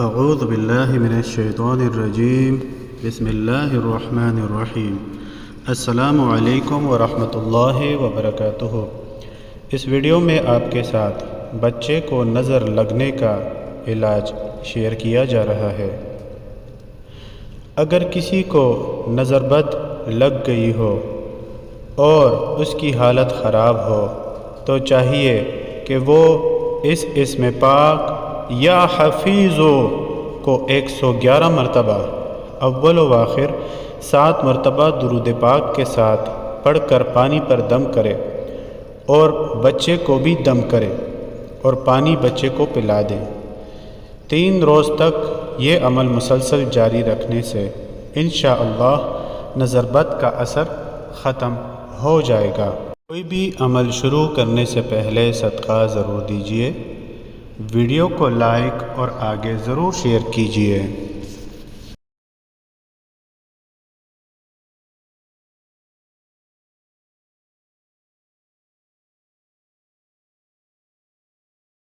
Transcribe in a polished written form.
اعوذ باللہ من الشیطان الرجیم بسم اللہ الرحمن الرحیم۔ السلام علیکم ورحمۃ اللہ وبرکاتہ۔ اس ویڈیو میں آپ کے ساتھ بچے کو نظر لگنے کا علاج شیئر کیا جا رہا ہے۔ اگر کسی کو نظر بد لگ گئی ہو اور اس کی حالت خراب ہو تو چاہیے کہ وہ اس اسم پاک یا حفیظو کو 111 مرتبہ اول و آخر 7 مرتبہ درود پاک کے ساتھ پڑھ کر پانی پر دم کرے اور بچے کو بھی دم کرے اور پانی بچے کو پلا دے۔ 3 روز تک یہ عمل مسلسل جاری رکھنے سے انشاءاللہ نظر بد کا اثر ختم ہو جائے گا۔ کوئی بھی عمل شروع کرنے سے پہلے صدقہ ضرور دیجیے۔ ویڈیو کو لائک اور آگے ضرور شیئر کیجیے۔